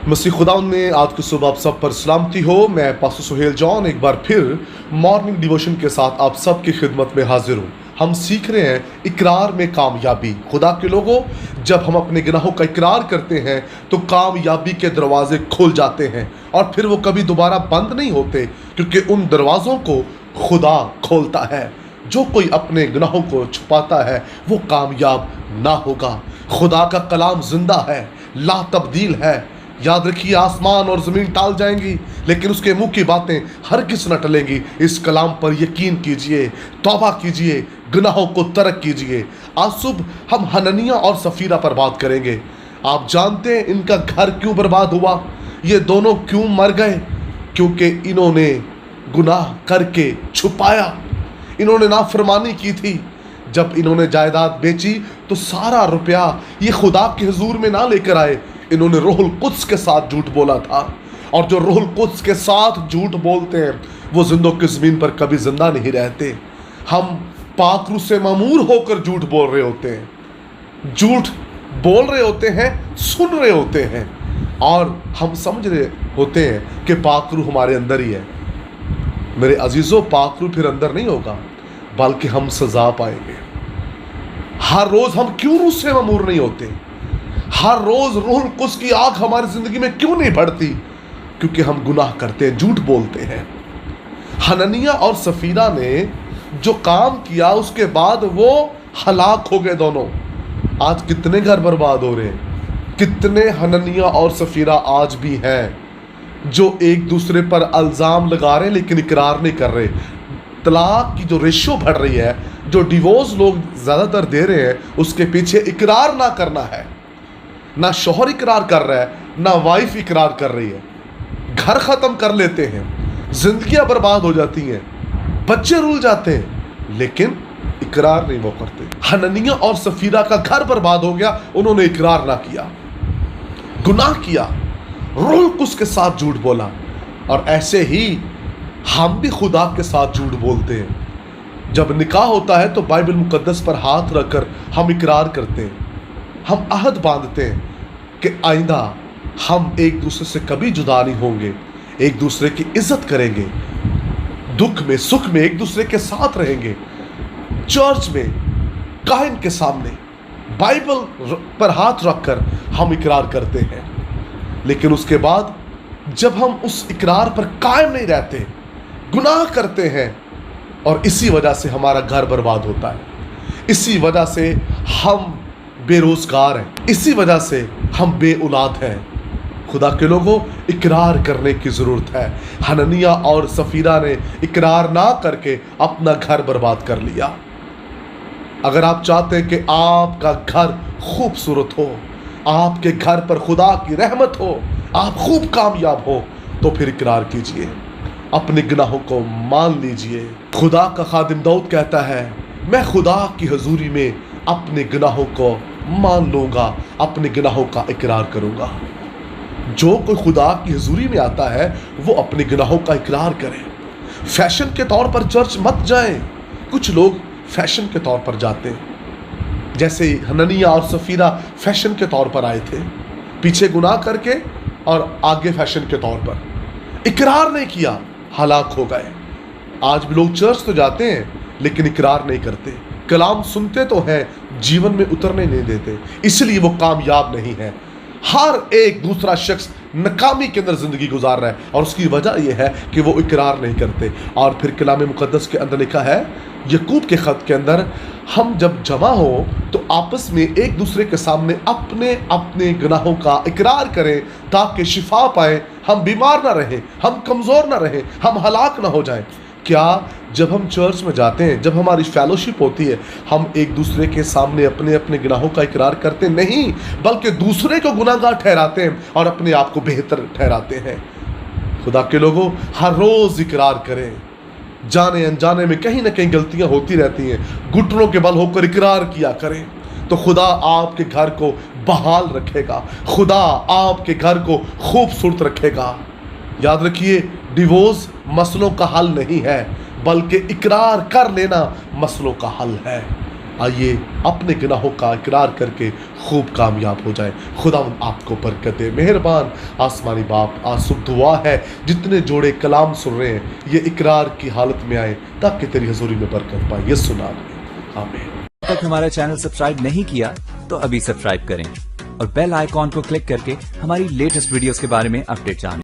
मसीह खुदा में आज की सुबह आप सब पर सलामती हो। मैं पास्टर सुहेल जॉन एक बार फिर मॉर्निंग डिवोशन के साथ आप सब की खिदमत में हाजिर हूँ। हम सीख रहे हैं इकरार में कामयाबी। खुदा के लोगों, जब हम अपने गुनाहों का इकरार करते हैं तो कामयाबी के दरवाजे खुल जाते हैं और फिर वो कभी दोबारा बंद नहीं होते, क्योंकि उन दरवाज़ों को खुदा खोलता है। जो कोई अपने गुनाहों को छुपाता है वो कामयाब ना होगा। खुदा का कलाम जिंदा है, ला तब्दील है। याद रखिए, आसमान और ज़मीन टाल जाएंगी लेकिन उसके मुंह की बातें हरगिज़ न टलेंगी। इस कलाम पर यकीन कीजिए, तौबा कीजिए, गुनाहों को तर्क कीजिए। आज सुबह हम हननिया और सफीरा पर बात करेंगे। आप जानते हैं इनका घर क्यों बर्बाद हुआ? ये दोनों क्यों मर गए? क्योंकि इन्होंने गुनाह करके छुपाया, इन्होंने नाफरमानी की थी। जब इन्होंने जायदाद बेची तो सारा रुपया ये खुदा के हुजूर में ना लेकर आए, इन्होंने रूहुल कुद्स के साथ झूठ बोला था। और जो रूहुल कुद्स के साथ झूठ बोलते हैं वो जिंदों की ज़मीन पर कभी जिंदा नहीं रहते। हम पाक रूह से मामूर होकर झूठ बोल रहे होते हैं, झूठ बोल रहे होते हैं, सुन रहे होते हैं और हम समझ रहे होते हैं कि पाक रूह हमारे अंदर ही है। मेरे अजीज़ों, पाक रूह फिर अंदर नहीं होगा बल्कि हम सज़ा पाएंगे। हर रोज़ हम क्यों रूह से मामूर नहीं होते? हर रोज़ रूहुल कुद्स की आग हमारी ज़िंदगी में क्यों नहीं बढ़ती? क्योंकि हम गुनाह करते हैं, झूठ बोलते हैं। हननिया और सफीरा ने जो काम किया उसके बाद वो हलाक हो गए दोनों। आज कितने घर बर्बाद हो रहे हैं, कितने हननिया और सफीरा आज भी हैं जो एक दूसरे पर इल्ज़ाम लगा रहे हैं लेकिन इकरार नहीं कर रहे। तलाक की जो रेशो बढ़ रही है, जो डिवोर्स लोग ज़्यादातर दे रहे हैं, उसके पीछे इकरार ना करना है। ना शौहर इकरार कर रहा है, ना वाइफ इकरार कर रही है। घर ख़त्म कर लेते हैं, जिंदगियां बर्बाद हो जाती हैं, बच्चे रुल जाते हैं, लेकिन इकरार नहीं वो करते। हननिया और सफीरा का घर बर्बाद हो गया, उन्होंने इकरार ना किया, गुनाह किया, रूहुल कुद्स के साथ झूठ बोला। और ऐसे ही हम भी खुदा के साथ झूठ बोलते हैं। जब निकाह होता है तो बाइबल मुकद्दस पर हाथ रखकर हम इकरार करते हैं, हम अहद बांधते हैं कि आइंदा हम एक दूसरे से कभी जुदा नहीं होंगे, एक दूसरे की इज्जत करेंगे, दुख में सुख में एक दूसरे के साथ रहेंगे। चर्च में काहिन के सामने बाइबल पर हाथ रखकर हम इकरार करते हैं, लेकिन उसके बाद जब हम उस इकरार पर कायम नहीं रहते, गुनाह करते हैं, और इसी वजह से हमारा घर बर्बाद होता है, इसी वजह से हम बेरोजगार हैं, इसी वजह से हम बे औलाद हैं। खुदा के लोगों, इकरार करने की ज़रूरत है। हननिया और सफीरा ने इकरार ना करके अपना घर बर्बाद कर लिया। अगर आप चाहते हैं कि आपका घर खूबसूरत हो, आपके घर पर खुदा की रहमत हो, आप खूब कामयाब हो, तो फिर इकरार कीजिए, अपने गुनाहों को मान लीजिए। खुदा का खादिम दाऊद कहता है, मैं खुदा की हजूरी में अपने गुनाहों को मान लूँगा, अपने गुनाहों का इकरार करूँगा। जो कोई खुदा की हजूरी में आता है वो अपने गुनाहों का इकरार करे। फैशन के तौर पर चर्च मत जाएं। कुछ लोग फैशन के तौर पर जाते हैं, जैसे हननिया और सफीरा फैशन के तौर पर आए थे, पीछे गुनाह करके और आगे फैशन के तौर पर। इकरार नहीं किया, हलाक हो गए। आज भी लोग चर्च तो जाते हैं लेकिन इकरार नहीं करते, कलाम सुनते तो हैं, जीवन में उतरने नहीं देते, इसलिए वो कामयाब नहीं है। हर एक दूसरा शख्स नाकामी के अंदर ज़िंदगी गुजार रहा है और उसकी वजह यह है कि वो इकरार नहीं करते। और फिर कलाम मुक़द्दस के अंदर लिखा है, यकूब के ख़त के अंदर, हम जब जमा हो तो आपस में एक दूसरे के सामने अपने अपने गुनाहों का इकरार करें ताकि शिफा पाएँ, हम बीमार ना रहें, हम कमज़ोर ना रहें, हम हलाक ना हो जाएं। क्या जब हम चर्च में जाते हैं, जब हमारी फेलोशिप होती है, हम एक दूसरे के सामने अपने अपने गुनाहों का इकरार करते नहीं, बल्कि दूसरे को गुनाहगार ठहराते हैं और अपने आप को बेहतर ठहराते हैं। खुदा के लोगों, हर रोज़ इकरार करें। जाने अनजाने में कहीं ना कहीं गलतियां होती रहती हैं, घुटनों के बल होकर इकरार किया करें, तो खुदा आपके घर को बहाल रखेगा, खुदा आपके घर को खूबसूरत रखेगा। याद रखिए, डिवोर्स मसलों का हल नहीं है, बल्कि इकरार कर लेना मसलों का हल है। आइए अपने गुनाहों का इकरार करके खूब कामयाब हो जाए। खुदा आपको बरकत दे। मेहरबान आसमानी बाप, आंसू दुआ है जितने जोड़े कलाम सुन रहे हैं ये इकरार की हालत में आए ताकि तेरी हजूरी में बरकत पाए। ये सुना आमीन। अब तक हमारा चैनल सब्सक्राइब नहीं किया तो अभी सब्सक्राइब करें और बेल आइकॉन को क्लिक करके हमारी लेटेस्ट वीडियोस के बारे में अपडेट जानें।